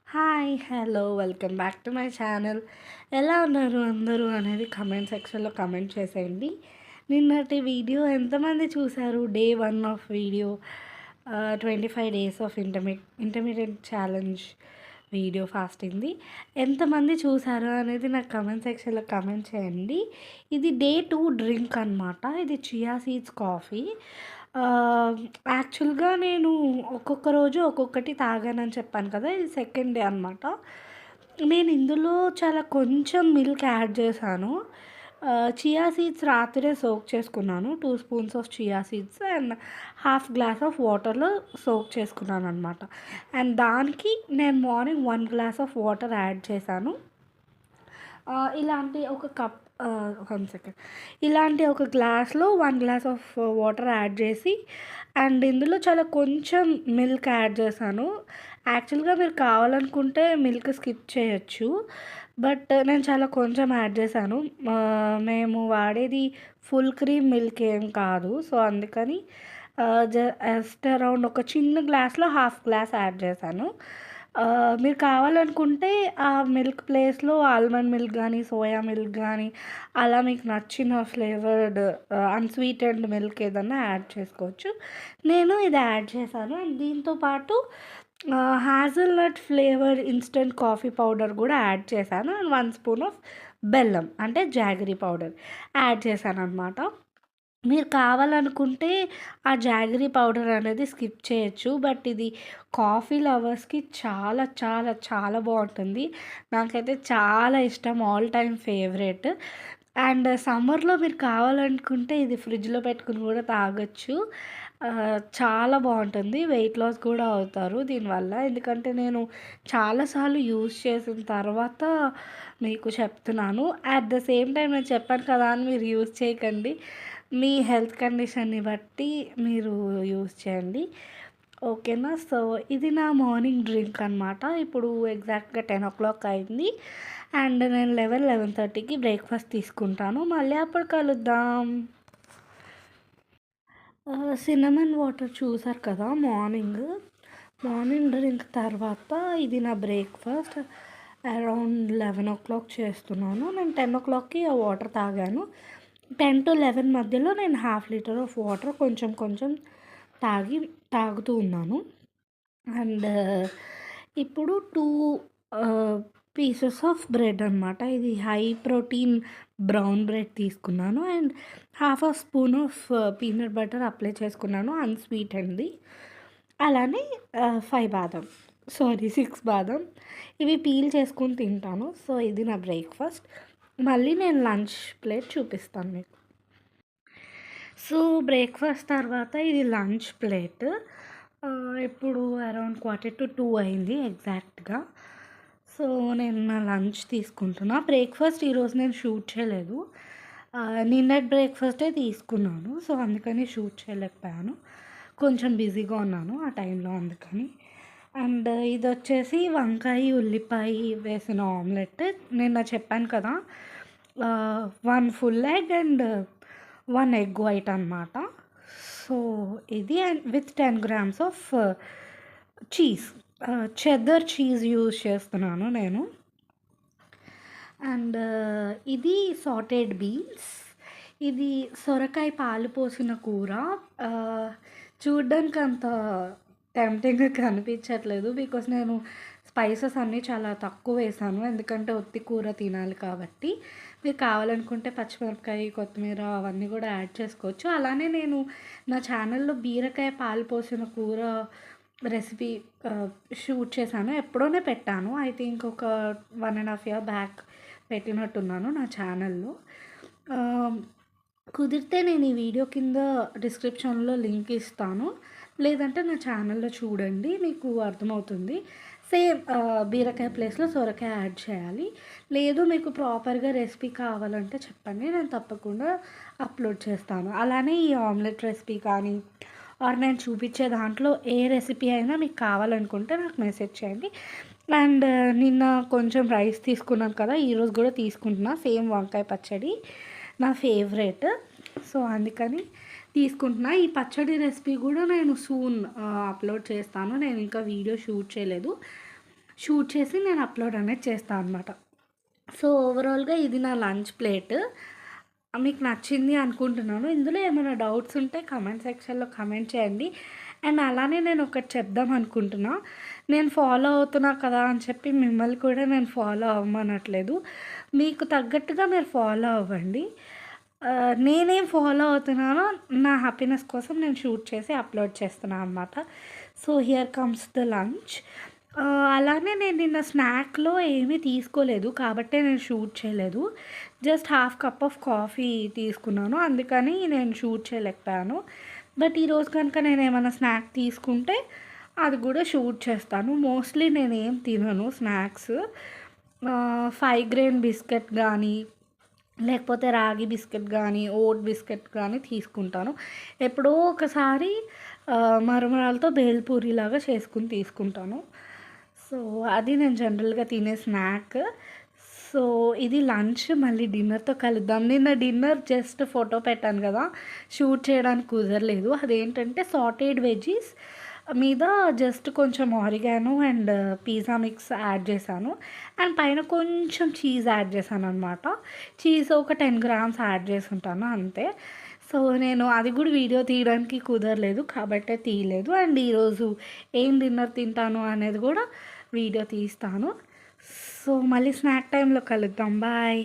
Hi! Hello! Welcome back to my channel. ఎలా ఉన్నారు అందరూ అనేది కామెంట్ సెక్షన్‌లో కామెంట్ చేసేయండి. నిన్నటి వీడియో ఎంతమంది చూసారు? Day 1 of video 25 days of intermediate challenge video ఫాస్టింగ్‌ది. ఎంతమంది చూసారు అనేది నాకు కామెంట్ సెక్షన్‌లో కామెంట్ చేయండి. ఇది డే 2 డ్రింక్ అనమాట. ఇది చియా సీడ్స్ కాఫీ. యాక్చువల్‌గా నేను ఒక్కొక్క రోజు ఒక్కొక్కటి తాగానని చెప్పాను కదా! ఇది సెకండ్ డే అనమాట. నేను ఇందులో చాలా కొంచెం మిల్క్ యాడ్ చేశాను. చియా సీడ్స్ రాత్రే సోక్ చేసుకున్నాను. 2 spoons of chia seeds and half glass of వాటర్‌లో సోక్ చేసుకున్నాననమాట. అండ్ దానికి నేను morning 1 glass of water add చేశాను. ఇలాంటి ఒక కప్ 1 సెకండ్. ఇలాంటి ఒక గ్లాస్‌లో 1 గ్లాస్ ఆఫ్ వాటర్ యాడ్ చేసి అండ్ ఇందులో చాలా కొంచెం మిల్క్ యాడ్ చేశాను. యాక్చువల్‌గా మీరు కావాలనుకుంటే మిల్క్ స్కిప్ చేయొచ్చు. బట్ నేను చాలా కొంచెం యాడ్ చేశాను. మేము వాడేది ఫుల్ క్రీమ్ మిల్క్ ఏం కాదు. సో, అందుకని జస్ట్ అరౌండ్ ఒక చిన్న గ్లాస్‌లో హాఫ్ గ్లాస్ యాడ్ చేశాను. మీరు కావాలనుకుంటే ఆ మిల్క్ ప్లేస్‌లో ఆల్మండ్ మిల్క్ గానీ, సోయా మిల్క్ గానీ అలా మీకు నచ్చిన ఫ్లేవర్డ్ అన్‌స్వీటెండ్ మిల్క్ ఏదన్నా యాడ్ చేసుకోవచ్చు. నేను ఇది యాడ్ చేశాను. అండ్ దీంతో పాటు hazelnut flavour instant coffee powder గూడా యాడ్ చేశాను. అండ్ 1 స్పూన్ ఆఫ్ బెల్లం అంటే జాగరీ పౌడర్ యాడ్ చేశాననమాట. మీరు కావాలనుకుంటే ఆ జాగరీ పౌడర్ అనేది స్కిప్ చేయొచ్చు. బట్ ఇది కాఫీ లవర్స్‌కి చాలా చాలా చాలా బావుంటుంది. నాకైతే చాలా ఇష్టం. All time favourite. అండ్ సమ్మర్‌లో మీరు కావాలనుకుంటే ఇది ఫ్రిడ్జ్‌లో పెట్టుకొని కూడా తాగొచ్చు. చాలా బావుంటుంది. వెయిట్ లాస్ కూడా అవుతారు దీనివల్ల. ఎందుకంటే నేను చాలా సార్లు యూజ్ చేసిన తర్వాత మీకు చెప్తున్నాను. అట్ ద సేమ్ టైమ్ నేను చెప్పాను కదా అని మీరు యూజ్ చేయకండి. మీ హెల్త్ కండిషన్‌ని బట్టి మీరు యూజ్ చేయండి. ఓకేనా? సో, ఇది నా మార్నింగ్ డ్రింక్ అనమాట. ఇప్పుడు ఎగ్జాక్ట్‌గా 10:00 అయింది. అండ్ నేను 11:30కి బ్రేక్‌ఫాస్ట్ తీసుకుంటాను. మళ్ళీ అప్పుడు కలుద్దాం. సిన్నమన్ వాటర్ చూసారు కదా! మార్నింగ్ డ్రింక్ తర్వాత ఇది నా బ్రేక్‌ఫాస్ట్. అరౌండ్ 11:00 చేస్తున్నాను. నేను 10:00కి ఆ వాటర్ తాగాను. 10-11 మధ్యలో నేను హాఫ్ లీటర్ ఆఫ్ వాటర్ కొంచెం కొంచెం తాగుతూ ఉన్నాను. అండ్ ఇప్పుడు 2 పీసెస్ ఆఫ్ బ్రెడ్ అనమాట. ఇది హై ప్రోటీన్ బ్రౌన్ బ్రెడ్ తీసుకున్నాను. అండ్ హాఫ్ ఆ spoon of peanut butter apply చేసుకున్నాను అన్‌స్వీటెన్‌ది. అలానే 5 బాదం, సారీ 6 బాదం ఇవి పీల్ చేసుకొని తింటాను. సో, ఇది నా బ్రేక్‌ఫాస్ట్. మళ్ళీ నేను లంచ్ ప్లేట్ చూపిస్తాను మీకు. సో, బ్రేక్‌ఫాస్ట్ తర్వాత ఇది లంచ్ ప్లేట్. ఇప్పుడు అరౌండ్ 1:45 అయింది ఎగ్జాక్ట్‌గా. సో, నేను నా లంచ్ తీసుకుంటున్నా. బ్రేక్‌ఫాస్ట్ ఈరోజు నేను షూట్ చేయలేదు. నిన్నటి బ్రేక్‌ఫాస్టే తీసుకున్నాను. సో, అందుకని షూట్ చేయలేకపోయాను. కొంచెం బిజీగా ఉన్నాను ఆ టైంలో అందుకని. అండ్ ఇదొచ్చేసి వంకాయ, ఉల్లిపాయ వేసిన ఆమ్లెట్. నిన్న చెప్పాను కదా! 1 full egg and 1 egg white అనమాట. సో, ఇది and with 10 grams of cheese. Cheddar cheese use చేస్తున్నాను నేను. అండ్ ఇది సాటెడ్ బీన్స్. ఇది సొరకాయ పాలు పోసిన కూర. చూడ్డానికి అంత టెంప్టింగ్‌గా కనిపించట్లేదు. బికాస్ నేను స్పైసెస్ అన్నీ చాలా తక్కువ వేశాను. ఎందుకంటే ఒత్తి కూర తినాలి కాబట్టి. మీరు కావాలనుకుంటే పచ్చిమిరపకాయ, కొత్తిమీర అవన్నీ కూడా యాడ్ చేసుకోవచ్చు. అలానే నేను నా ఛానల్‌లో బీరకాయ పాలు పోసిన కూర రెసిపీ షూట్ చేశాను. ఎప్పుడోనే పెట్టాను. ఐ థింక్ ఒక 1.5 ఇయర్ బ్యాక్ పెట్టినట్టున్నాను నా ఛానల్‌లో. కుదిరితే నేను ఈ వీడియో కింద డిస్క్రిప్షన్‌లో లింక్ ఇస్తాను. లేదంటే నా ఛానల్‌లో చూడండి. మీకు అర్థమవుతుంది. సేమ్ బీరకాయ ప్లేస్‌లో సొరకాయ యాడ్ చేయాలి. లేదు మీకు ప్రాపర్‌గా రెసిపీ కావాలంటే చెప్పండి. నేను తప్పకుండా అప్లోడ్ చేస్తాను. అలానే ఈ ఆమ్లెట్ రెసిపీ కానీ ఆర్ నేను చూపించే దాంట్లో ఏ రెసిపీ అయినా మీకు కావాలనుకుంటే నాకు మెసేజ్ చేయండి. అండ్ నిన్న కొంచెం రైస్ తీసుకున్నాను కదా! ఈరోజు కూడా తీసుకుంటున్నా. సేమ్ వంకాయ పచ్చడి నా ఫేవరెట్. సో, అందుకని తీసుకుంటున్నా. ఈ పచ్చడి రెసిపీ కూడా నేను సూన్ అప్లోడ్ చేస్తాను. నేను ఇంకా వీడియో షూట్ చేయలేదు. షూట్ చేసి నేను అప్లోడ్ అనేది చేస్తాను అనమాట. సో, ఓవరాల్‌గా ఇది నా లంచ్ ప్లేట్. మీకు నచ్చింది అనుకుంటున్నాను. ఇందులో ఏమైనా డౌట్స్ ఉంటే కామెంట్ సెక్షన్‌లో కామెంట్ చేయండి. అండ్ అలానే నేను ఒకటి చెప్దాం అనుకుంటున్నా. నేను ఫాలో అవుతున్నా కదా అని చెప్పి మిమ్మల్ని కూడా నేను ఫాలో అవ్వమనట్లేదు. మీకు తగ్గట్టుగా మీరు ఫాలో అవ్వండి. నేనేం ఫాలో అవుతున్నానో నా హ్యాపీనెస్ కోసం నేను షూట్ చేసి అప్లోడ్ చేస్తున్నా అనమాట. So, here comes the lunch. అలానే నేను నిన్న స్నాక్‌లో ఏమీ తీసుకోలేదు. కాబట్టే నేను షూట్ చేయలేదు. Just half cup of coffee తీసుకున్నాను. అందుకని నేను షూట్ చేయలేకపోయాను. బట్ ఈరోజు కనుక నేనేమన్నా స్నాక్ తీసుకుంటే అది గూడా షూట్ చేస్తాను. మోస్ట్‌లీ నేనేం తినను స్నాక్స్. 5 గ్రెయిన్ బిస్కెట్ గానీ, లేకపోతే రాగి బిస్కెట్ గానీ, ఓట్ బిస్కెట్ గానీ తీసుకుంటాను. ఎప్పుడో ఒకసారి మరమరాలతో బేల్‌పూరిలాగా చేసుకొని తీసుకుంటాను. సో, అది నేను జనరల్‌గా తినే స్నాక్. సో, ఇది లంచ్. మళ్ళీ డిన్నర్‌తో కలుద్దాం. నిన్న డిన్నర్ జస్ట్ ఫోటో పెట్టాను గదా! షూట్ చేయడానికి కుదరలేదు. అదేంటంటే సాటేడ్ వెజ్జీస్ మీద జస్ట్ కొంచెం oregano and pizza mix add చేశాను. అండ్ పైన కొంచెం చీజ్ యాడ్ చేశాననమాట. చీజ్ ఒక 10 గ్రామ్స్ యాడ్ చేసుంటాను అంతే. సో, నేను అది గూడా వీడియో తీయడానికి కుదరలేదు. కాబట్టే తీయలేదు. అండ్ ఈరోజు ఏం డిన్నర్ తింటాను అనేది గూడా వీడియో తీస్తాను. సో, మళ్ళీ స్నాక్ టైమ్‌లో కలుద్దాం. బాయ్.